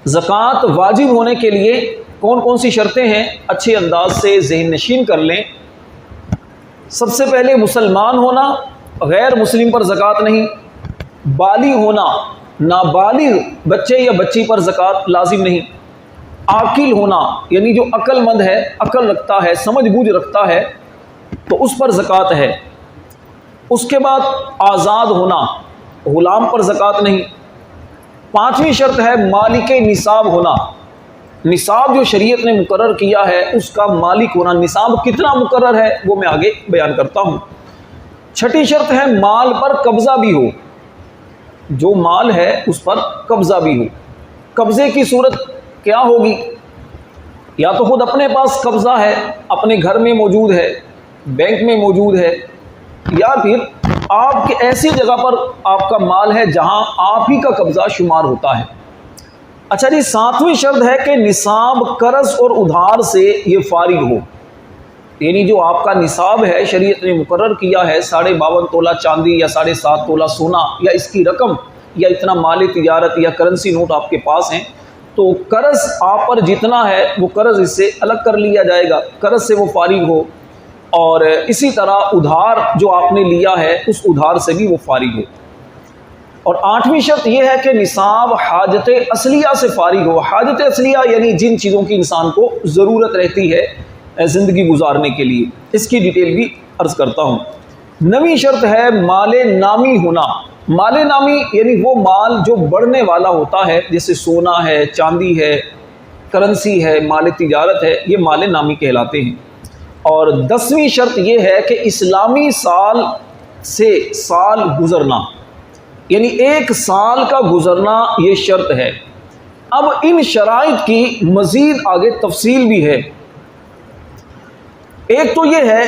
زکوٰۃ واجب ہونے کے لیے کون کون سی شرطیں ہیں اچھے انداز سے ذہن نشین کر لیں۔ سب سے پہلے مسلمان ہونا، غیر مسلم پر زکوٰۃ نہیں، بالغ ہونا، نابالغ بچے یا بچی پر زکوٰۃ لازم نہیں، عاقل ہونا یعنی جو عقل مند ہے، عقل رکھتا ہے، سمجھ بوجھ رکھتا ہے تو اس پر زکوٰۃ ہے۔ اس کے بعد آزاد ہونا، غلام پر زکوٰۃ نہیں۔ پانچویں شرط ہے مالک نصاب ہونا، نصاب جو شریعت نے مقرر کیا ہے اس کا مالک ہونا۔ نصاب کتنا مقرر ہے وہ میں آگے بیان کرتا ہوں۔ چھٹی شرط ہے مال پر قبضہ بھی ہو، جو مال ہے اس پر قبضہ بھی ہو۔ قبضے کی صورت کیا ہوگی؟ یا تو خود اپنے پاس قبضہ ہے، اپنے گھر میں موجود ہے، بینک میں موجود ہے، یا پھر آپ کی ایسی جگہ پر آپ کا مال ہے جہاں آپ ہی کا قبضہ شمار ہوتا ہے۔ اچھا جی، ساتویں شرط ہے کہ نصاب قرض اور ادھار سے یہ فارغ ہو، یعنی جو آپ کا نصاب ہے شریعت نے مقرر کیا ہے 52.5 تولہ چاندی یا 7.5 تولہ سونا یا اس کی رقم یا اتنا مال تجارت یا کرنسی نوٹ آپ کے پاس ہیں، تو قرض آپ پر جتنا ہے وہ قرض اس سے الگ کر لیا جائے گا، قرض سے وہ فارغ ہو، اور اسی طرح ادھار جو آپ نے لیا ہے اس ادھار سے بھی وہ فارغ ہو۔ اور آٹھویں شرط یہ ہے کہ نصاب حاجت اصلیہ سے فارغ ہو۔ حاجت اصلیہ یعنی جن چیزوں کی انسان کو ضرورت رہتی ہے زندگی گزارنے کے لیے، اس کی ڈیٹیل بھی عرض کرتا ہوں۔ نویں شرط ہے مال نامی ہونا۔ مال نامی یعنی وہ مال جو بڑھنے والا ہوتا ہے، جیسے سونا ہے، چاندی ہے، کرنسی ہے، مال تجارت ہے، یہ مال نامی کہلاتے ہیں۔ اور 10ویں شرط یہ ہے کہ اسلامی سال سے سال گزرنا، یعنی 1 سال کا گزرنا یہ شرط ہے۔ اب ان شرائط کی مزید آگے تفصیل بھی ہے۔ ایک تو یہ ہے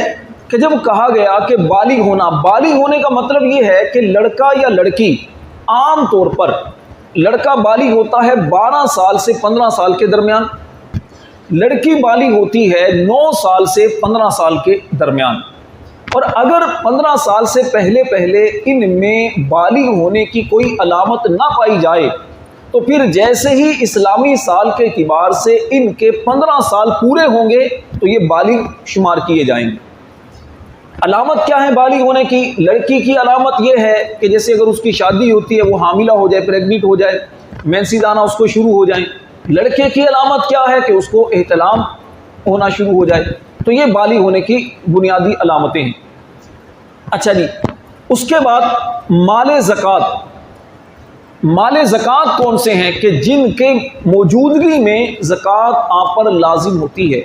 کہ جب کہا گیا کہ بالغ ہونا، بالغ ہونے کا مطلب یہ ہے کہ لڑکا یا لڑکی، عام طور پر لڑکا بالغ ہوتا ہے 12 سال سے 15 سال کے درمیان، لڑکی بالغ ہوتی ہے 9 سال سے 15 سال کے درمیان۔ اور اگر 15 سال سے پہلے ان میں بالغ ہونے کی کوئی علامت نہ پائی جائے تو پھر جیسے ہی اسلامی سال کے اعتبار سے ان کے 15 سال پورے ہوں گے تو یہ بالغ شمار کیے جائیں گے۔ علامت کیا ہے بالغ ہونے کی؟ لڑکی کی علامت یہ ہے کہ جیسے اگر اس کی شادی ہوتی ہے وہ حاملہ ہو جائے، پریگننٹ ہو جائے، مینسز آنا اس کو شروع ہو جائیں۔ لڑکے کی علامت کیا ہے کہ اس کو احتلام ہونا شروع ہو جائے۔ تو یہ بالغ ہونے کی بنیادی علامتیں ہیں۔ اچھا جی، اس کے بعد مال زکوٰۃ۔ مال زکوٰۃ کون سے ہیں کہ جن کے موجودگی میں زکوٰۃ آپ پر لازم ہوتی ہے؟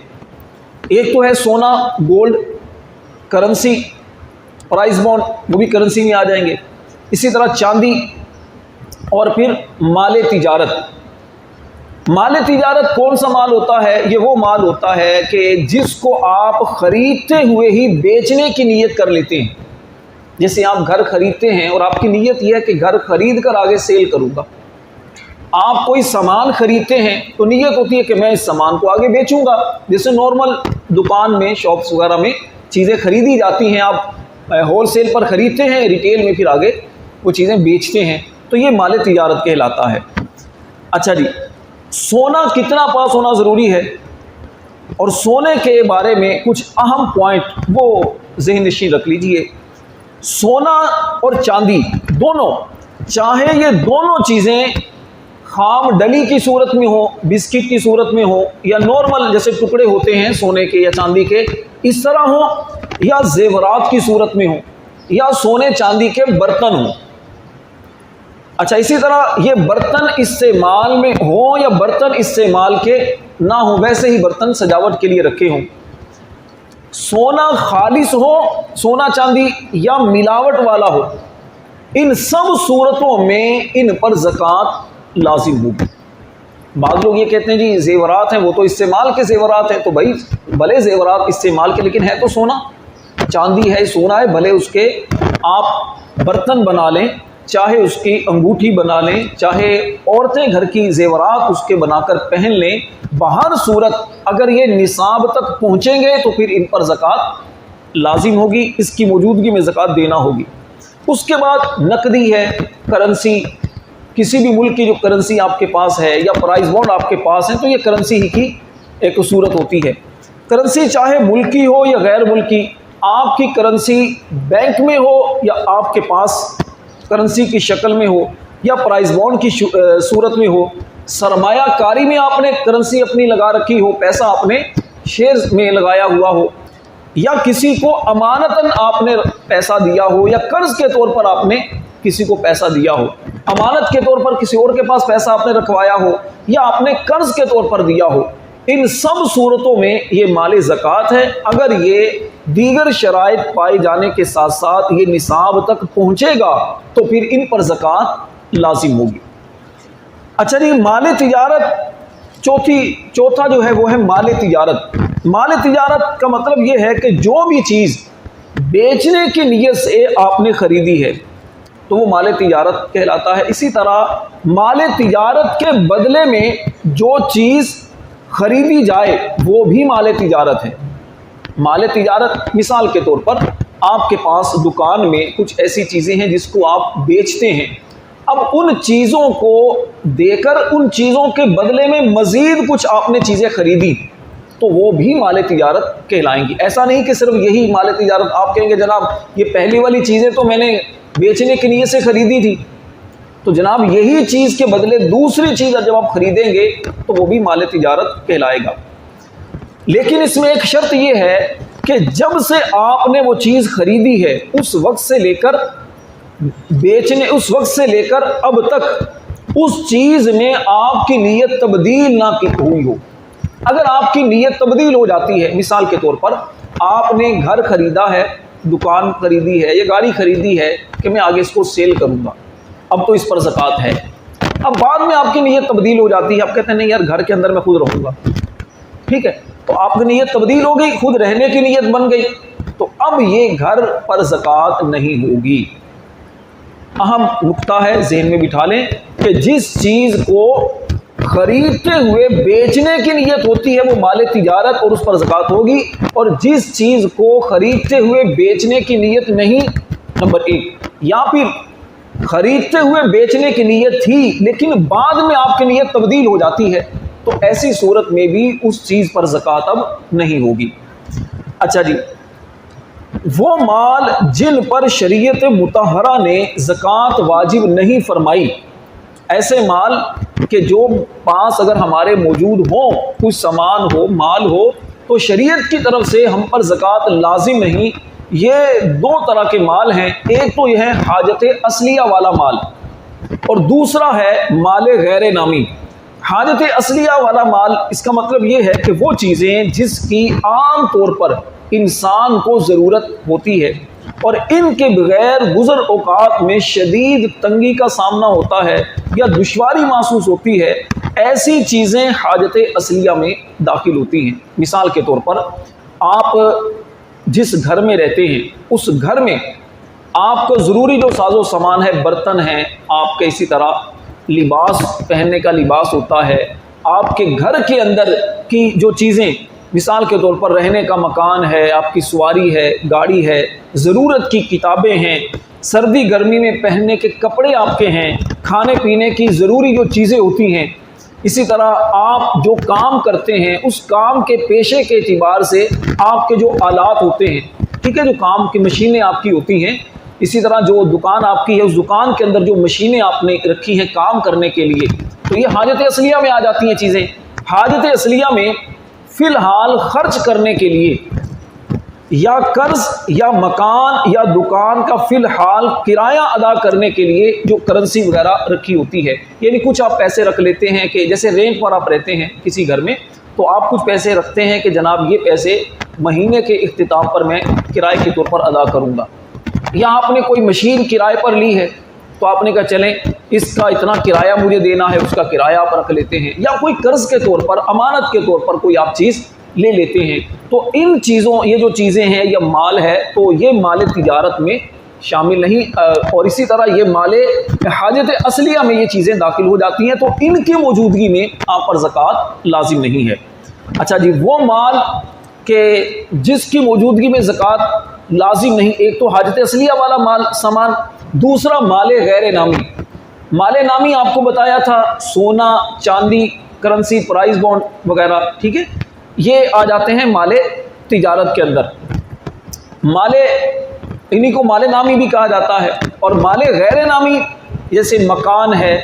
ایک تو ہے سونا، گولڈ، کرنسی، پرائز بانڈ، وہ بھی کرنسی میں آ جائیں گے، اسی طرح چاندی، اور پھر مال تجارت۔ مال تجارت کون سا مال ہوتا ہے؟ یہ وہ مال ہوتا ہے کہ جس کو آپ خریدتے ہوئے ہی بیچنے کی نیت کر لیتے ہیں۔ جیسے آپ گھر خریدتے ہیں اور آپ کی نیت یہ ہے کہ گھر خرید کر آگے سیل کروں گا۔ آپ کوئی سامان خریدتے ہیں تو نیت ہوتی ہے کہ میں اس سامان کو آگے بیچوں گا۔ جیسے نارمل دکان میں، شاپس وغیرہ میں چیزیں خریدی جاتی ہیں، آپ ہول سیل پر خریدتے ہیں، ریٹیل میں پھر آگے وہ چیزیں بیچتے ہیں، تو یہ مال تجارت کہلاتا ہے۔ اچھا جی، سونا کتنا پاس ہونا ضروری ہے، اور سونے کے بارے میں کچھ اہم پوائنٹ وہ ذہن نشین رکھ لیجئے۔ سونا اور چاندی دونوں، چاہے یہ دونوں چیزیں خام ڈلی کی صورت میں ہو، بسکٹ کی صورت میں ہو، یا نارمل جیسے ٹکڑے ہوتے ہیں سونے کے یا چاندی کے اس طرح ہو، یا زیورات کی صورت میں ہو، یا سونے چاندی کے برتن ہوں۔ اچھا، اسی طرح یہ برتن استعمال میں ہوں یا برتن استعمال کے نہ ہوں، ویسے ہی برتن سجاوٹ کے لیے رکھے ہوں۔ سونا خالص ہو، سونا چاندی، یا ملاوٹ والا ہو، ان سب صورتوں میں ان پر زکوٰۃ لازم ہوگی۔ بعض لوگ یہ کہتے ہیں جی زیورات ہیں وہ تو استعمال کے زیورات ہیں، تو بھائی بھلے زیورات استعمال کے لیکن ہے تو سونا، چاندی ہے، سونا ہے، بھلے اس کے آپ برتن بنا لیں، چاہے اس کی انگوٹھی بنا لیں، چاہے عورتیں گھر کی زیورات اس کے بنا کر پہن لیں، بہر صورت اگر یہ نصاب تک پہنچیں گے تو پھر ان پر زکوٰۃ لازم ہوگی، اس کی موجودگی میں زکوٰۃ دینا ہوگی۔ اس کے بعد نقدی ہے، کرنسی، کسی بھی ملک کی جو کرنسی آپ کے پاس ہے یا پرائز بانڈ آپ کے پاس ہے تو یہ کرنسی ہی کی ایک صورت ہوتی ہے۔ کرنسی چاہے ملکی ہو یا غیر ملکی، آپ کی کرنسی بینک میں ہو یا آپ کے پاس کرنسی کی شکل میں ہو یا پرائز بانڈ کی صورت میں ہو، سرمایہ کاری میں آپ نے کرنسی اپنی لگا رکھی ہو، پیسہ آپ نے شیئرز میں لگایا ہوا ہو، یا کسی کو امانتاً آپ نے پیسہ دیا ہو یا قرض کے طور پر آپ نے کسی کو پیسہ دیا ہو، امانت کے طور پر کسی اور کے پاس پیسہ آپ نے رکھوایا ہو یا آپ نے قرض کے طور پر دیا ہو، ان سب صورتوں میں یہ مال زکوٰۃ ہے۔ اگر یہ دیگر شرائط پائے جانے کے ساتھ ساتھ یہ نصاب تک پہنچے گا تو پھر ان پر زکوٰۃ لازم ہوگی۔ اچھا جی، مال تجارت چوتھا جو ہے وہ ہے مال تجارت۔ مال تجارت کا مطلب یہ ہے کہ جو بھی چیز بیچنے کی نیت سے آپ نے خریدی ہے تو وہ مال تجارت کہلاتا ہے۔ اسی طرح مال تجارت کے بدلے میں جو چیز خریدی جائے وہ بھی مال تجارت ہے۔ مال تجارت مثال کے طور پر آپ کے پاس دکان میں کچھ ایسی چیزیں ہیں جس کو آپ بیچتے ہیں، اب ان چیزوں کو دے کر ان چیزوں کے بدلے میں مزید کچھ آپ نے چیزیں خریدی تو وہ بھی مال تجارت کہلائیں گی۔ ایسا نہیں کہ صرف یہی مال تجارت، آپ کہیں گے جناب یہ پہلی والی چیزیں تو میں نے بیچنے کی نیت سے خریدی تھی، تو جناب یہی چیز کے بدلے دوسری چیز جب آپ خریدیں گے تو وہ بھی مال تجارت کہلائے گا۔ لیکن اس میں ایک شرط یہ ہے کہ جب سے آپ نے وہ چیز خریدی ہے اس وقت سے لے کر اب تک اس چیز میں آپ کی نیت تبدیل نہ ہوئی ہو۔ اگر آپ کی نیت تبدیل ہو جاتی ہے، مثال کے طور پر آپ نے گھر خریدا ہے، دکان خریدی ہے یا گاڑی خریدی ہے کہ میں آگے اس کو سیل کروں گا، اب تو اس پر زکوٰۃ ہے، اب بعد میں آپ کی نیت تبدیل ہو جاتی ہے، آپ کہتے ہیں نہیں یار گھر کے اندر میں خود رہوں گا، ٹھیک ہے، تو آپ کی نیت تبدیل ہو گئی، خود رہنے کی نیت بن گئی، تو اب یہ گھر پر زکوٰۃ نہیں ہوگی۔ اہم نقطہ ہے، ذہن میں بٹھا لیں کہ جس چیز کو خریدتے ہوئے بیچنے کی نیت ہوتی ہے وہ مال تجارت اور اس پر زکوٰۃ ہوگی، اور جس چیز کو خریدتے ہوئے بیچنے کی نیت نہیں، نمبر ایک، یا پھر خریدتے ہوئے بیچنے کی نیت تھی لیکن بعد میں آپ کی نیت تبدیل ہو جاتی ہے تو ایسی صورت میں بھی اس چیز پر زکوٰۃ اب نہیں ہوگی۔ اچھا جی، وہ مال جن پر شریعت مطہرہ نے زکوٰۃ واجب نہیں فرمائی، ایسے مال کہ جو پاس اگر ہمارے موجود ہوں، کچھ سامان ہو، مال ہو، تو شریعت کی طرف سے ہم پر زکوٰۃ لازم نہیں۔ یہ دو طرح کے مال ہیں، ایک تو یہ ہے حاجت اصلیہ والا مال اور دوسرا ہے مال غیر نامی۔ حاجت اصلیہ والا مال، اس کا مطلب یہ ہے کہ وہ چیزیں جس کی عام طور پر انسان کو ضرورت ہوتی ہے اور ان کے بغیر گزر اوقات میں شدید تنگی کا سامنا ہوتا ہے یا دشواری محسوس ہوتی ہے، ایسی چیزیں حاجت اصلیہ میں داخل ہوتی ہیں۔ مثال کے طور پر آپ جس گھر میں رہتے ہیں اس گھر میں آپ کو ضروری جو ساز و سامان ہے، برتن ہیں، آپ کے اسی طرح لباس، پہننے کا لباس ہوتا ہے، آپ کے گھر کے اندر کی جو چیزیں، مثال کے طور پر رہنے کا مکان ہے، آپ کی سواری ہے، گاڑی ہے، ضرورت کی کتابیں ہیں، سردی گرمی میں پہننے کے کپڑے آپ کے ہیں، کھانے پینے کی ضروری جو چیزیں ہوتی ہیں، اسی طرح آپ جو کام کرتے ہیں اس کام کے پیشے کے اعتبار سے آپ کے جو آلات ہوتے ہیں، ٹھیک ہے، جو کام کی مشینیں آپ کی ہوتی ہیں، اسی طرح جو دکان آپ کی ہے اس دکان کے اندر جو مشینیں آپ نے رکھی ہیں کام کرنے کے لیے، تو یہ حاجت اصلیہ میں آ جاتی ہیں چیزیں۔ حاجت اصلیہ میں فی الحال خرچ کرنے کے لیے یا قرض یا مکان یا دکان کا فی الحال کرایہ ادا کرنے کے لیے جو کرنسی وغیرہ رکھی ہوتی ہے، یعنی کچھ آپ پیسے رکھ لیتے ہیں کہ جیسے رینٹ پر آپ رہتے ہیں کسی گھر میں تو آپ کچھ پیسے رکھتے ہیں کہ جناب یہ پیسے مہینے کے اختتام پر میں کرائے کے طور پر ادا کروں گا، یا آپ نے کوئی مشین کرائے پر لی ہے تو آپ نے کہا چلیں اس کا اتنا کرایہ مجھے دینا ہے، اس کا کرایہ آپ رکھ لیتے ہیں، یا کوئی قرض کے طور پر، امانت کے طور پر کوئی آپ چیز لے لیتے ہیں، تو ان چیزوں، یہ جو چیزیں ہیں یا مال ہے تو یہ مال تجارت میں شامل نہیں، اور اسی طرح یہ مال حاجت اصلیہ میں یہ چیزیں داخل ہو جاتی ہیں تو ان کی موجودگی میں آپ پر زکوٰۃ لازم نہیں ہے۔ اچھا جی، وہ مال کہ جس کی موجودگی میں زکوٰۃ لازم نہیں، ایک تو حاجت اصلیہ والا مال سامان، دوسرا مال غیر نامی۔ مال نامی آپ کو بتایا تھا سونا، چاندی، کرنسی، پرائز بانڈ وغیرہ، ٹھیک ہے. یہ آ جاتے ہیں مال تجارت کے اندر. مال انہی کو مال نامی بھی کہا جاتا ہے. اور مال غیر نامی جیسے مکان ہے،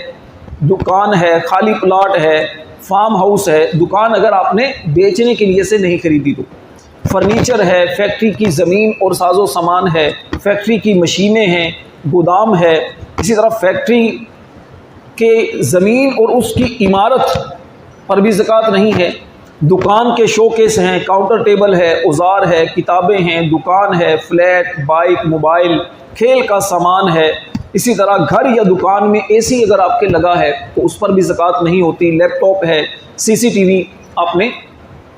دکان ہے، خالی پلاٹ ہے، فارم ہاؤس ہے. دکان اگر آپ نے بیچنے کے لیے سے نہیں خریدی تو، فرنیچر ہے، فیکٹری کی زمین اور ساز و سامان ہے، فیکٹری کی مشینیں ہیں، گودام ہے. اسی طرح فیکٹری کے زمین اور اس کی عمارت پر بھی زکوٰۃ نہیں ہے. دکان کے شوکیس ہیں، کاؤنٹر ٹیبل ہے، اوزار ہے، کتابیں ہیں، دکان ہے، فلیٹ، بائک، موبائل، کھیل کا سامان ہے. اسی طرح گھر یا دکان میں اے سی اگر آپ کے لگا ہے تو اس پر بھی زکوٰۃ نہیں ہوتی. لیپ ٹاپ ہے، سی سی ٹی وی آپ نے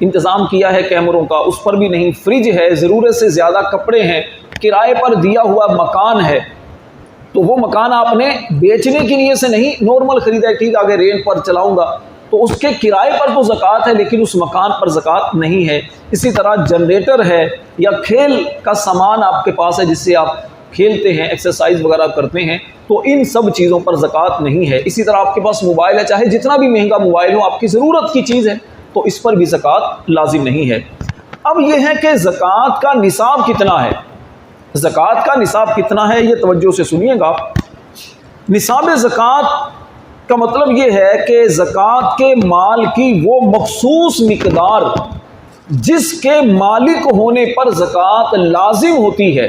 انتظام کیا ہے کیمروں کا، اس پر بھی نہیں. فریج ہے، ضرورت سے زیادہ کپڑے ہیں، کرائے پر دیا ہوا مکان ہے تو وہ مکان آپ نے بیچنے کے لیے سے نہیں نارمل خریدا ہے، ٹھیک آگے رینٹ پر چلاؤں گا تو اس کے کرائے پر تو زکوٰۃ ہے لیکن اس مکان پر زکوٰۃ نہیں ہے. اسی طرح جنریٹر ہے یا کھیل کا سامان آپ کے پاس ہے جس سے آپ کھیلتے ہیں، ایکسرسائز وغیرہ کرتے ہیں، تو ان سب چیزوں پر زکوٰۃ نہیں ہے. اسی طرح آپ کے پاس موبائل ہے، چاہے جتنا بھی مہنگا موبائل ہو، آپ کی ضرورت کی چیز ہے تو اس پر بھی زکوٰۃ لازم نہیں ہے. اب یہ ہے کہ زکوٰۃ کا نصاب کتنا ہے. زکوٰۃ کا نصاب کتنا ہے یہ توجہ سے سنیے گا. نصاب زکوٰۃ کا مطلب یہ ہے کہ زکوٰۃ کے مال کی وہ مخصوص مقدار جس کے مالک ہونے پر زکوٰۃ لازم ہوتی ہے،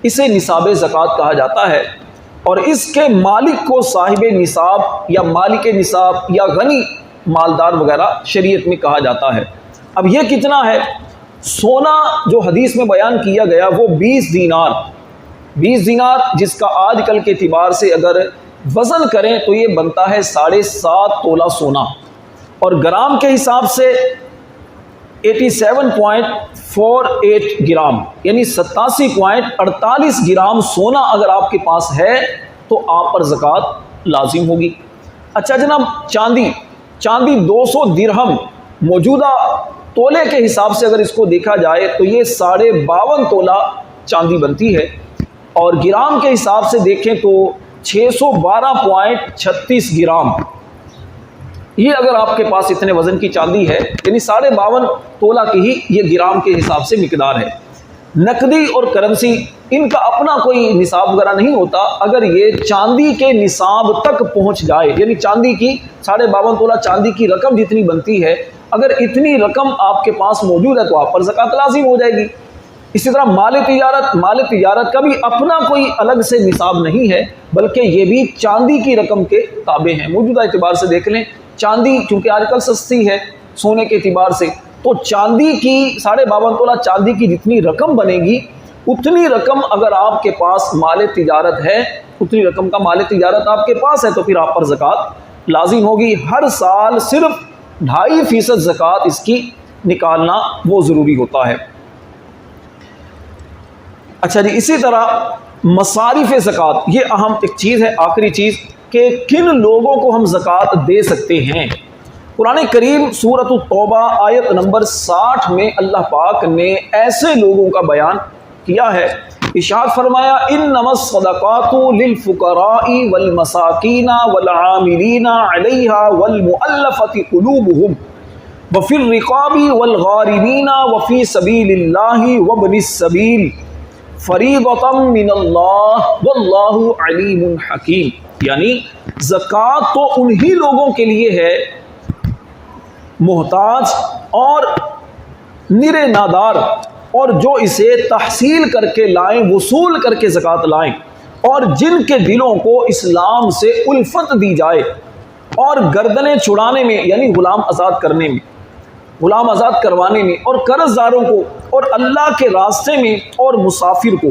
اسے نصاب زکوٰۃ کہا جاتا ہے. اور اس کے مالک کو صاحب نصاب یا مالک نصاب یا غنی مالدار وغیرہ شریعت میں کہا جاتا ہے. اب یہ کتنا ہے؟ سونا جو حدیث میں بیان کیا گیا وہ 20 دینار، 20 دینار جس کا آج کل کے اعتبار سے اگر وزن کریں تو یہ بنتا ہے 7.5 تولہ سونا، اور گرام کے حساب سے 87.48 گرام یعنی 87.48 گرام سونا اگر آپ کے پاس ہے تو آپ پر زکوٰۃ لازم ہوگی. اچھا جناب، چاندی 200 درہم موجودہ تولے کے حساب سے اگر اس کو دیکھا جائے تو یہ 52.5 تولہ چاندی بنتی ہے، اور گرام کے حساب سے دیکھیں تو 612.36 گرام. یہ اگر آپ کے پاس اتنے وزن کی چاندی ہے یعنی 52.5 تولہ کی ہی یہ گرام کے حساب سے مقدار ہے. نقدی اور کرنسی ان کا اپنا کوئی نصاب وغیرہ نہیں ہوتا. اگر یہ چاندی کے نصاب تک پہنچ جائے یعنی چاندی کی 52.5 تولہ چاندی کی رقم جتنی بنتی ہے، اگر اتنی رقم آپ کے پاس موجود ہے تو آپ پر زکوٰۃ لازم ہو جائے گی. اسی طرح مال تجارت کا بھی اپنا کوئی الگ سے نصاب نہیں ہے، بلکہ یہ بھی چاندی کی رقم کے تابع ہیں. موجودہ اعتبار سے دیکھ لیں، چاندی چونکہ آج کل سستی ہے سونے کے اعتبار سے، تو چاندی کی 52.5 تولہ چاندی کی جتنی رقم بنے گی اتنی رقم اگر آپ کے پاس مال تجارت ہے، اتنی رقم کا مال تجارت آپ کے پاس ہے تو پھر آپ پر زکوٰۃ لازم ہوگی. ہر سال صرف 2.5% زکوٰۃ اس کی نکالنا وہ ضروری ہوتا ہے. اچھا جی، اسی طرح مصارف زکوٰۃ یہ اہم ایک چیز ہے، آخری چیز، کہ کن لوگوں کو ہم زکوٰۃ دے سکتے ہیں. قرآن کریم سورۃ التوبہ آیت نمبر 60 میں اللہ پاک نے ایسے لوگوں کا بیان کیا ہے. ارشاد فرمایا، انما الصدقات للفقراء والمساکین والعاملین علیہا والمؤلفۃ قلوبہم وفی الرقاب والغارمین وفی سبیل اللہ وابن السبیل فریضۃ من اللہ واللہ علیم حکیم. یعنی زکوٰۃ تو انہی لوگوں کے لیے ہے محتاج اور نرے نادار، اور جو اسے تحصیل کر کے لائیں، وصول کر کے زکوٰۃ لائیں، اور جن کے دلوں کو اسلام سے الفت دی جائے اور گردنیں چھڑانے میں یعنی غلام آزاد کرنے میں، غلام آزاد کروانے میں، اور قرض داروں کو، اور اللہ کے راستے میں، اور مسافر کو.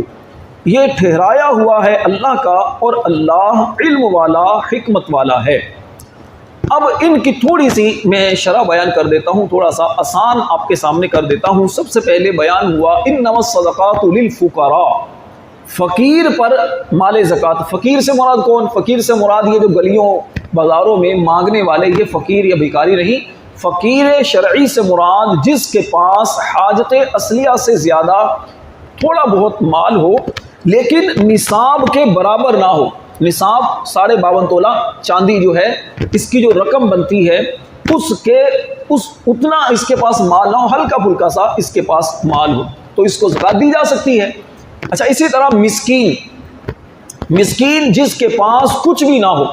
یہ ٹھہرایا ہوا ہے اللہ کا، اور اللہ علم والا حکمت والا ہے. اب ان کی تھوڑی سی میں شرح بیان کر دیتا ہوں، تھوڑا سا آسان آپ کے سامنے کر دیتا ہوں. سب سے پہلے بیان ہوا انما الصدقات للفقراء، فقیر پر مال زکوٰۃ. فقیر سے مراد کون؟ فقیر سے مراد یہ جو گلیوں بازاروں میں مانگنے والے، یہ فقیر یا بھکاری نہیں. فقیر شرعی سے مراد جس کے پاس حاجت اصلیہ سے زیادہ تھوڑا بہت مال ہو لیکن نصاب کے برابر نہ ہو. نصاب 52.5 تولہ چاندی جو ہے اس کی جو رقم بنتی ہے اتنا اس کے پاس مال نہ ہو، ہلکا پھلکا سا اس کے پاس مال ہو تو اس کو زکوٰۃ دی جا سکتی ہے۔ اچھا اسی طرح مسکین جس کے پاس کچھ بھی نہ ہو،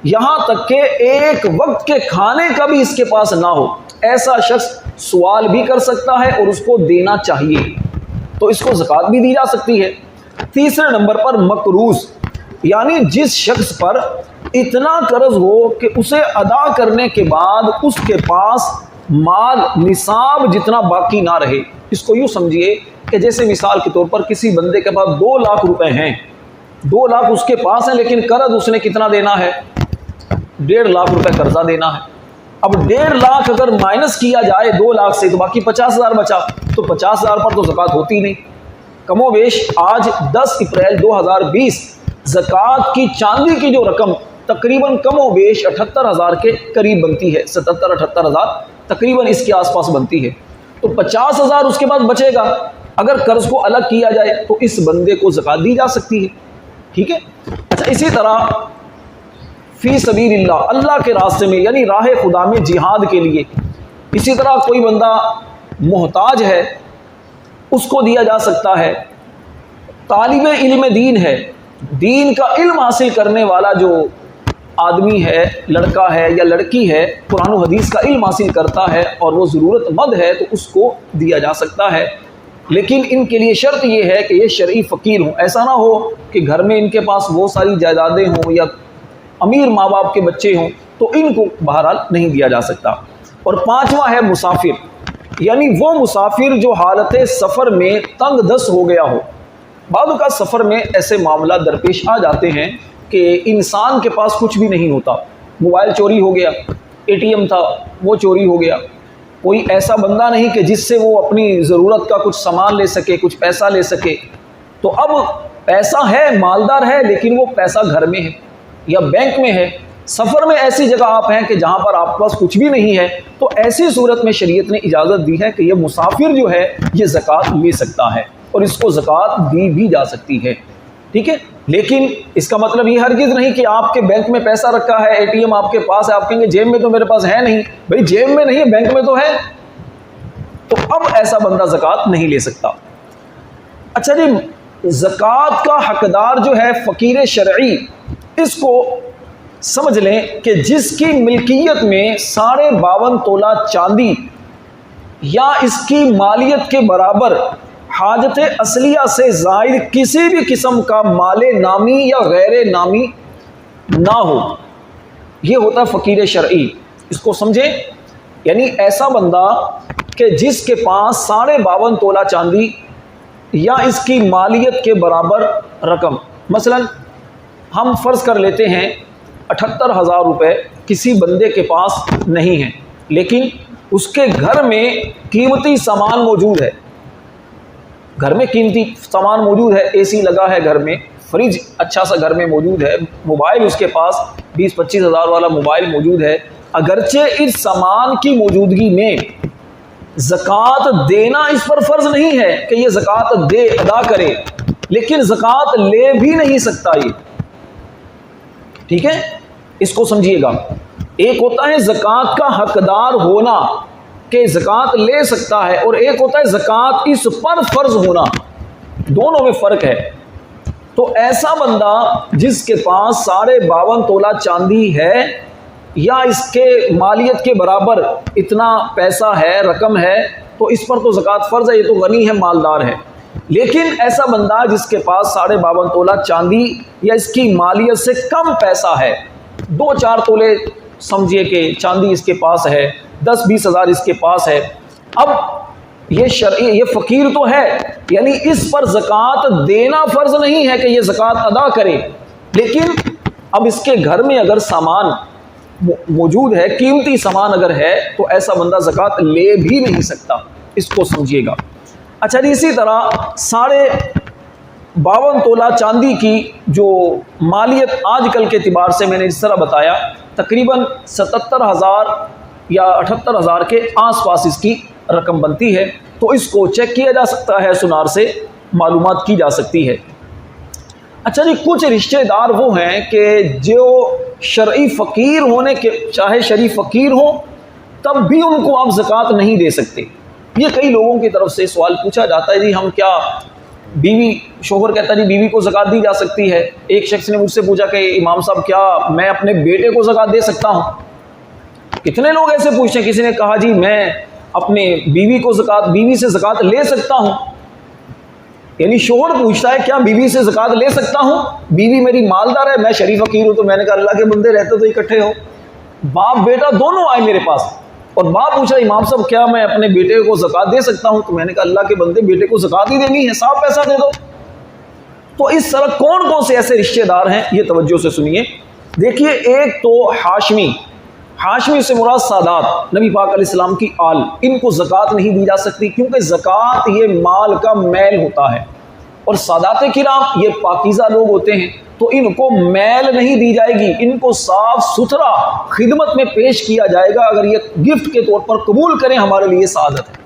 یہاں تک کہ ایک وقت کے کھانے کا بھی اس کے پاس نہ ہو، ایسا شخص سوال بھی کر سکتا ہے اور اس کو دینا چاہیے، تو اس کو زکوٰۃ بھی دی جا سکتی ہے۔ تیسرے نمبر پر مقروض، یعنی جس شخص پر اتنا قرض ہو کہ اسے ادا کرنے کے بعد اس کے پاس مال نصاب جتنا باقی نہ رہے۔ اس کو یوں سمجھیے کہ جیسے مثال کے طور پر کسی بندے کے پاس 2 لاکھ روپے ہیں، 2 لاکھ اس کے پاس ہیں، لیکن قرض اس نے کتنا دینا ہے؟ 1.5 لاکھ روپے قرضہ دینا ہے۔ اب 1.5 لاکھ اگر مائنس کیا جائے 2 لاکھ سے تو باقی 50,000 بچا، تو 50,000 پر تو زکوٰۃ ہوتی نہیں۔ کم و بیش آج 10 اپریل 2020 زکوٰۃ کی چاندی کی جو رقم تقریباً کم و بیش 78,000 کے قریب بنتی ہے، 77-78,000 تقریباً اس کے آس پاس بنتی ہے، تو 50,000 اس کے بعد بچے گا۔ اگر قرض کو الگ کیا جائے تو اس بندے کو زکوٰۃ دی جا سکتی ہے، ٹھیک ہے۔ اچھا اسی طرح فی سبیل اللہ، اللہ کے راستے میں یعنی راہ خدا میں جہاد کے لیے، اسی طرح کوئی بندہ محتاج ہے اس کو دیا جا سکتا ہے۔ طالب علم دین ہے، دین کا علم حاصل کرنے والا جو آدمی ہے، لڑکا ہے یا لڑکی ہے، قرآن و حدیث کا علم حاصل کرتا ہے اور وہ ضرورت مند ہے تو اس کو دیا جا سکتا ہے، لیکن ان کے لیے شرط یہ ہے کہ یہ شرعی فقیر ہوں۔ ایسا نہ ہو کہ گھر میں ان کے پاس بہت ساری جائیدادیں ہوں یا امیر ماں باپ کے بچے ہوں تو ان کو بہرحال نہیں دیا جا سکتا۔ اور 5واں ہے مسافر، یعنی وہ مسافر جو حالت سفر میں تنگ دست ہو گیا ہو۔ بعض اوقات سفر میں ایسے معاملات درپیش آ جاتے ہیں کہ انسان کے پاس کچھ بھی نہیں ہوتا، موبائل چوری ہو گیا، ATM تھا وہ چوری ہو گیا، کوئی ایسا بندہ نہیں کہ جس سے وہ اپنی ضرورت کا کچھ سامان لے سکے، کچھ پیسہ لے سکے، تو اب پیسہ ہے، مالدار ہے، لیکن وہ پیسہ گھر میں ہے یا بینک میں ہے۔ سفر میں ایسی جگہ آپ ہیں کہ جہاں پر آپ کے پاس کچھ بھی نہیں ہے، تو ایسی صورت میں شریعت نے اجازت دی ہے کہ یہ مسافر جو ہے یہ زکوٰۃ لے سکتا ہے اور اس کو زکوٰۃ دی بھی جا سکتی ہے، ٹھیک ہے۔ لیکن اس کا مطلب یہ ہرگز نہیں کہ آپ کے بینک میں پیسہ رکھا ہے، ATM آپ کے پاس ہے، آپ کہیں گے جیب میں تو میرے پاس ہے نہیں، بھائی جیب میں نہیں ہے بینک میں تو ہے، تو اب ایسا بندہ زکوٰۃ نہیں لے سکتا۔ اچھا جی، زکوٰۃ کا حقدار جو ہے فقیر شرعی، اس کو سمجھ لیں کہ جس کی ملکیت میں 52.5 تولہ چاندی یا اس کی مالیت کے برابر حاجت اصلیہ سے زائد کسی بھی قسم کا مال نامی یا غیر نامی نہ ہو، یہ ہوتا فقیر شرعی۔ اس کو سمجھیں، یعنی ایسا بندہ کہ جس کے پاس 52.5 تولہ چاندی یا اس کی مالیت کے برابر رقم، مثلا ہم فرض کر لیتے ہیں 78,000 روپے کسی بندے کے پاس نہیں ہیں، لیکن اس کے گھر میں قیمتی سامان موجود ہے، گھر میں قیمتی سامان موجود ہے، AC لگا ہے گھر میں، فریج اچھا سا گھر میں موجود ہے، موبائل اس کے پاس 20-25 ہزار والا موبائل موجود ہے۔ اگرچہ اس سامان کی موجودگی میں زکوٰۃ دینا اس پر فرض نہیں ہے کہ یہ زکوٰۃ دے ادا کرے، لیکن زکوٰۃ لے بھی نہیں سکتا یہ، ٹھیک ہے۔ اس کو سمجھیے گا، ایک ہوتا ہے زکوٰۃ کا حقدار ہونا کہ زکوٰۃ لے سکتا ہے، اور ایک ہوتا ہے زکوٰۃ اس پر فرض ہونا، دونوں میں فرق ہے۔ تو ایسا بندہ جس کے پاس 52.5 تولہ چاندی ہے یا اس کے مالیت کے برابر اتنا پیسہ ہے، رقم ہے، تو اس پر تو زکوٰۃ فرض ہے، یہ تو غنی ہے، مالدار ہے۔ لیکن ایسا بندہ جس کے پاس 52.5 تولہ چاندی یا اس کی مالیت سے کم پیسہ ہے، 2-4 تولے سمجھیے کہ چاندی اس کے پاس ہے، 10-20 ہزار اس کے پاس ہے، اب یہ فقیر تو ہے، یعنی اس پر زکوٰۃ دینا فرض نہیں ہے کہ یہ زکوٰۃ ادا کرے، لیکن اب اس کے گھر میں اگر سامان موجود ہے، قیمتی سامان اگر ہے، تو ایسا بندہ زکوٰۃ لے بھی نہیں سکتا، اس کو سمجھیے گا۔ اچھا جی، اسی طرح 52 تولہ چاندی کی جو مالیت آج کل کے اعتبار سے میں نے اس طرح بتایا، تقریباً 77,000 یا 78,000 کے آس پاس اس کی رقم بنتی ہے، تو اس کو چیک کیا جا سکتا ہے، سنار سے معلومات کی جا سکتی ہے۔ اچھا جی، کچھ رشتہ دار وہ ہیں کہ جو شرعی فقیر ہونے کے چاہے شرعی فقیر ہو تب بھی ان کو آپ زکوٰۃ نہیں دے سکتے۔ یہ کئی لوگوں کی طرف سے سوال پوچھا جاتا ہے، جی ہم کیا بیوی، شوہر کہتا ہے جی بیوی کو زکوٰۃ دی جا سکتی ہے۔ ایک شخص نے مجھ سے پوچھا کہ امام صاحب کیا میں اپنے بیٹے کو زکوٰۃ دے سکتا ہوں؟ کتنے لوگ ایسے پوچھتے ہیں، کسی نے کہا جی میں اپنے بیوی سے زکوٰۃ لے سکتا ہوں، یعنی شوہر پوچھتا ہے کیا بیوی سے زکوٰۃ لے سکتا ہوں؟ بیوی میری مالدار ہے، میں شریف فقیر ہوں۔ تو میں نے کہا اللہ کے بندے رہتے تو اکٹھے ہو، باپ بیٹا دونوں آئے میرے پاس، اور باپ پوچھا امام صاحب کیا میں اپنے بیٹے کو زکوٰۃ دے سکتا ہوں؟ تو میں نے کہا اللہ کے بندے بیٹے کو زکوٰۃ ہی دینی ہے، صاف پیسہ دے دو۔ تو اس طرح کون کون سے ایسے رشتہ دار ہیں، یہ توجہ سے سنیے۔ دیکھیے، ایک تو ہاشمی سے مراد سادات، نبی پاک علیہ السلام کی آل، ان کو زکوٰۃ نہیں دی جا سکتی کیونکہ زکوٰۃ یہ مال کا میل ہوتا ہے، اور سادات کرام یہ پاکیزہ لوگ ہوتے ہیں، تو ان کو میل نہیں دی جائے گی، ان کو صاف ستھرا خدمت میں پیش کیا جائے گا، اگر یہ گفٹ کے طور پر قبول کریں ہمارے لیے سعادت ہے۔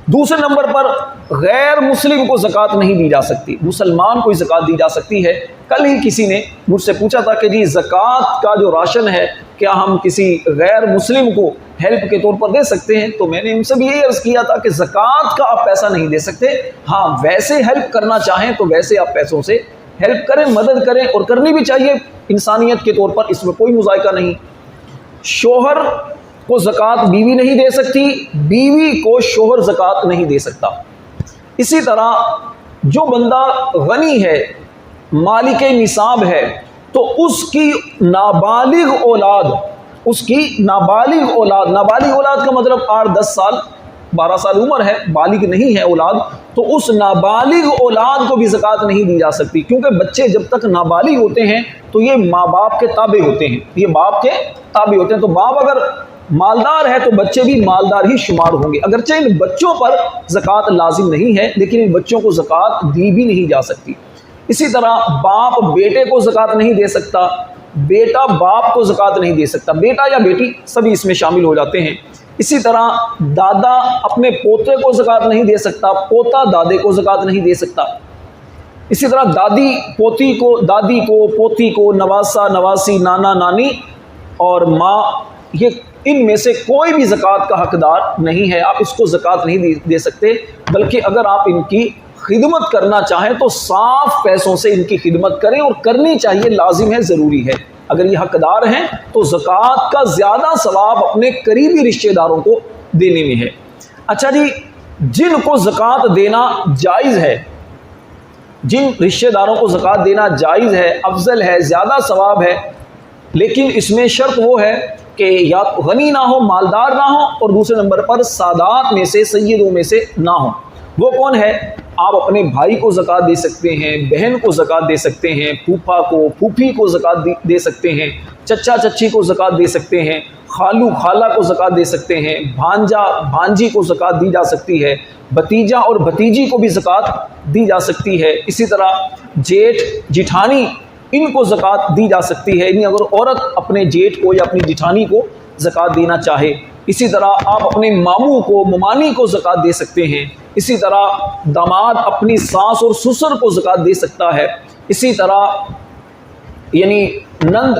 دوسرے نمبر پر غیر مسلم کو زکوٰۃ نہیں دی جا سکتی، مسلمان کو ہی زکوٰۃ دی جا سکتی ہے۔ کل ہی کسی نے مجھ سے پوچھا تھا کہ جی زکوٰۃ کا جو راشن ہے کیا ہم کسی غیر مسلم کو ہیلپ کے طور پر دے سکتے ہیں؟ تو میں نے ان سے بھی یہی عرض کیا تھا کہ زکوٰۃ کا آپ پیسہ نہیں دے سکتے، ہاں ویسے ہیلپ کرنا چاہیں تو ویسے آپ پیسوں سے ہیلپ کریں، مدد کریں، اور کرنی بھی چاہیے انسانیت کے طور پر، اس میں کوئی مذائقہ نہیں۔ شوہر کو زکوٰۃ بیوی نہیں دے سکتی، بیوی کو شوہر زکوٰۃ نہیں دے سکتا۔ اسی طرح جو بندہ غنی ہے، مالک نصاب ہے، تو اس کی نابالغ اولاد کا مطلب 8-10 سال 12 سال عمر ہے، بالغ نہیں ہے اولاد، تو اس نابالغ اولاد کو بھی زکوٰۃ نہیں دی جا سکتی، کیونکہ بچے جب تک نابالغ ہوتے ہیں تو یہ ماں باپ کے تابع ہوتے ہیں، تو باپ اگر مالدار ہے تو بچے بھی مالدار ہی شمار ہوں گے، اگرچہ ان بچوں پر زکوٰۃ لازم نہیں ہے لیکن ان بچوں کو زکوٰۃ دی بھی نہیں جا سکتی۔ اسی طرح باپ بیٹے کو زکوٰۃ نہیں دے سکتا، بیٹا باپ کو زکوٰۃ نہیں دے سکتا، بیٹا یا بیٹی سبھی اس میں شامل ہو جاتے ہیں۔ اسی طرح دادا اپنے پوتے کو زکوٰۃ نہیں دے سکتا، پوتا دادے کو زکوٰۃ نہیں دے سکتا۔ اسی طرح دادی پوتی کو، دادی کو پوتی کو، نواسا نواسی، نانا نانی اور ماں، یہ ان میں سے کوئی بھی زکوٰۃ کا حقدار نہیں ہے، آپ اس کو زکوٰۃ نہیں دے سکتے، بلکہ اگر آپ ان کی خدمت کرنا چاہیں تو صاف پیسوں سے ان کی خدمت کریں، اور کرنی چاہیے، لازم ہے، ضروری ہے۔ اگر یہ حقدار ہیں تو زکوٰۃ کا زیادہ ثواب اپنے قریبی رشتہ داروں کو دینے میں ہے۔ اچھا جی، جن کو زکوٰۃ دینا جائز ہے، جن رشتہ داروں کو زکوٰۃ دینا جائز ہے، افضل ہے، زیادہ ثواب ہے، لیکن اس میں شرط وہ ہے کہ یا غنی نہ ہو، مالدار نہ ہو، اور دوسرے نمبر پر سادات میں سے، سیدوں میں سے نہ ہو۔ وہ کون ہے؟ آپ اپنے بھائی کو زکوٰۃ دے سکتے ہیں، بہن کو زکوٰۃ دے سکتے ہیں، پھوپھا کو، پھوپھی کو زکوٰۃ دے سکتے ہیں، چچا چچی کو زکوٰۃ دے سکتے ہیں، خالو خالہ کو زکوٰۃ دے سکتے ہیں، بھانجا بھانجی کو زکوٰۃ دی جا سکتی ہے، بھتیجا اور بھتیجی کو بھی زکوٰۃ دی جا سکتی ہے۔ اسی طرح جیٹھ جیٹھانی، ان کو زکوٰۃ دی جا سکتی ہے، یعنی اگر عورت اپنے جیٹھ کو یا اپنی جیٹھانی کو زکوٰۃ دینا چاہے۔ اسی طرح آپ اپنے ماموں کو، ممانی کو زکوٰۃ دے سکتے ہیں۔ اسی طرح داماد اپنی ساس اور سسر کو زکوٰۃ دے سکتا ہے۔ اسی طرح یعنی نند،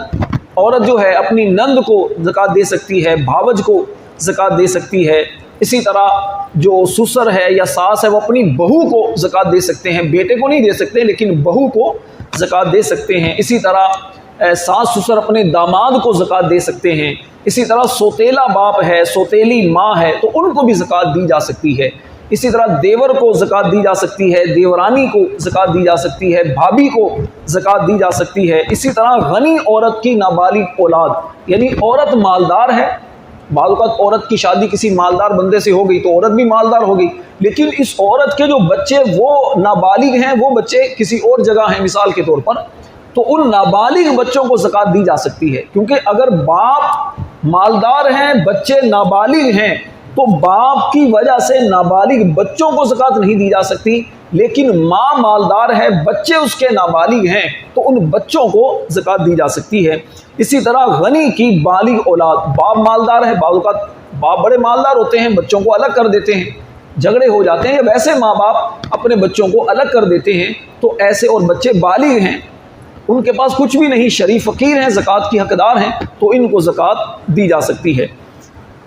عورت جو ہے اپنی نند کو زکوٰۃ دے سکتی ہے، بھاوج کو زکوٰۃ دے سکتی ہے۔ اسی طرح جو سسر ہے یا ساس ہے وہ اپنی بہو کو زکوٰۃ دے سکتے ہیں، بیٹے کو نہیں دے سکتے لیکن بہو کو زکوٰۃ دے سکتے ہیں۔ اسی طرح ساس سسر اپنے داماد کو زکوٰۃ دے سکتے ہیں۔ اسی طرح سوتیلا باپ ہے، سوتیلی ماں ہے، تو ان کو بھی زکوٰۃ دی جا سکتی ہے۔ اسی طرح دیور کو زکوٰۃ دی جا سکتی ہے، دیورانی کو زکوٰۃ دی جا سکتی ہے، بھابھی کو زکوٰۃ دی جا سکتی ہے۔ اسی طرح غنی عورت کی نابالغ اولاد، یعنی عورت مالدار ہے، بعض اوقات عورت کی شادی کسی مالدار بندے سے ہو گئی تو عورت بھی مالدار ہو گئی، لیکن اس عورت کے جو بچے وہ نابالغ ہیں، وہ بچے کسی اور جگہ ہیں مثال کے طور پر، تو ان نابالغ بچوں کو زکوٰۃ دی جا سکتی ہے، کیونکہ اگر باپ مالدار ہیں، بچے نابالغ ہیں، تو باپ کی وجہ سے نابالغ بچوں کو زکوٰۃ نہیں دی جا سکتی، لیکن ماں مالدار ہے، بچے اس کے نابالغ ہیں، تو ان بچوں کو زکوٰۃ دی جا سکتی ہے۔ اسی طرح غنی کی بالغ اولاد، باپ مالدار ہے، بعض اوقات باپ بڑے مالدار ہوتے ہیں، بچوں کو الگ کر دیتے ہیں، جھگڑے ہو جاتے ہیں، یا ویسے ماں باپ اپنے بچوں کو الگ کر دیتے ہیں، تو ایسے اور بچے بالغ ہیں، ان کے پاس کچھ بھی نہیں، شریف فقیر ہیں، زکوٰۃ کی حقدار ہیں، تو ان کو زکوٰۃ دی جا سکتی ہے۔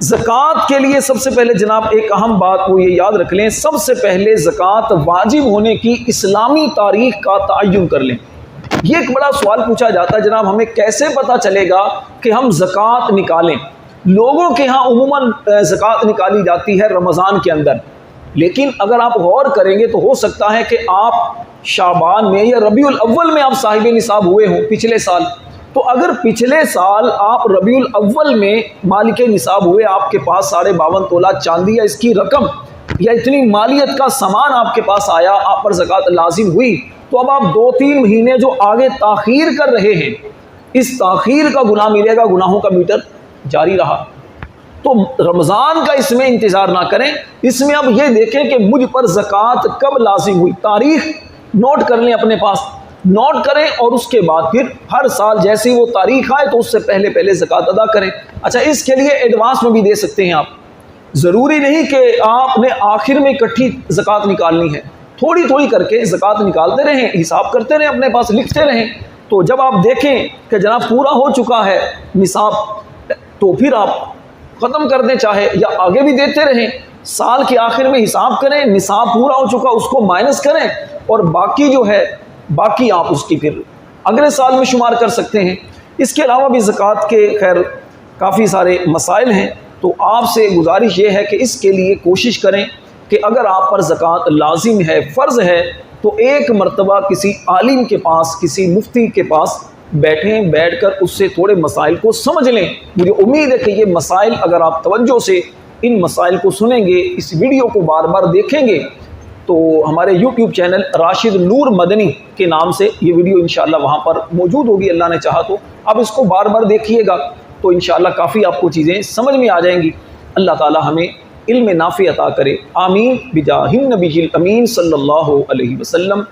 زکوٰۃ کے لیے سب سے پہلے جناب ایک اہم بات وہ یہ یاد رکھ لیں، سب سے پہلے زکوٰۃ واجب ہونے کی اسلامی تاریخ کا تعین کر لیں۔ یہ ایک بڑا سوال پوچھا جاتا ہے جناب ہمیں کیسے پتہ چلے گا کہ ہم زکوٰۃ نکالیں؟ لوگوں کے ہاں عموماً زکوٰۃ نکالی جاتی ہے رمضان کے اندر، لیکن اگر آپ غور کریں گے تو ہو سکتا ہے کہ آپ شعبان میں یا ربیع الاول میں آپ صاحب نصاب ہوئے ہوں پچھلے سال، تو اگر پچھلے سال آپ ربیع الاول میں مالک نصاب ہوئے، آپ کے پاس 52.5 تولہ چاندی یا اس کی رقم یا اتنی مالیت کا سامان آپ کے پاس آیا، آپ پر زکوٰۃ لازم ہوئی، تو اب آپ 2-3 مہینے جو آگے تاخیر کر رہے ہیں، اس تاخیر کا گناہ ملے گا، گناہوں کا میٹر جاری رہا۔ تو رمضان کا اس میں انتظار نہ کریں، اس میں اب یہ دیکھیں کہ مجھ پر زکوٰۃ کب لازم ہوئی، تاریخ نوٹ کر لیں، اپنے پاس نوٹ کریں، اور اس کے بعد پھر ہر سال جیسی وہ تاریخ آئے تو اس سے پہلے زکوٰۃ ادا کریں۔ اچھا، اس کے لیے ایڈوانس میں بھی دے سکتے ہیں آپ، ضروری نہیں کہ آپ نے آخر میں اکٹھی زکوٰۃ نکالنی ہے، تھوڑی تھوڑی کر کے زکوٰۃ نکالتے رہیں، حساب کرتے رہیں، اپنے پاس لکھتے رہیں، تو جب آپ دیکھیں کہ جناب پورا ہو چکا ہے نصاب تو پھر آپ ختم کر دیں، چاہے یا آگے بھی دیتے رہیں۔ سال کے آخر میں حساب کریں، نصاب پورا ہو چکا اس کو مائنس کریں، اور باقی جو ہے باقی آپ اس کی پھر اگلے سال میں شمار کر سکتے ہیں۔ اس کے علاوہ بھی زکوٰۃ کے خیر کافی سارے مسائل ہیں، تو آپ سے گزارش یہ ہے کہ اس کے لیے کوشش کریں کہ اگر آپ پر زکوٰۃ لازم ہے، فرض ہے، تو ایک مرتبہ کسی عالم کے پاس، کسی مفتی کے پاس بیٹھیں، بیٹھ کر اس سے تھوڑے مسائل کو سمجھ لیں۔ مجھے امید ہے کہ یہ مسائل اگر آپ توجہ سے ان مسائل کو سنیں گے، اس ویڈیو کو بار بار دیکھیں گے، تو ہمارے یوٹیوب چینل راشد نور مدنی کے نام سے یہ ویڈیو انشاءاللہ وہاں پر موجود ہوگی، اللہ نے چاہا تو آپ اس کو بار بار دیکھیے گا، تو انشاءاللہ کافی آپ کو چیزیں سمجھ میں آ جائیں گی۔ اللہ تعالی ہمیں علم نافع عطا کرے، آمین بجاہ النبی الامین صلی اللہ علیہ وسلم۔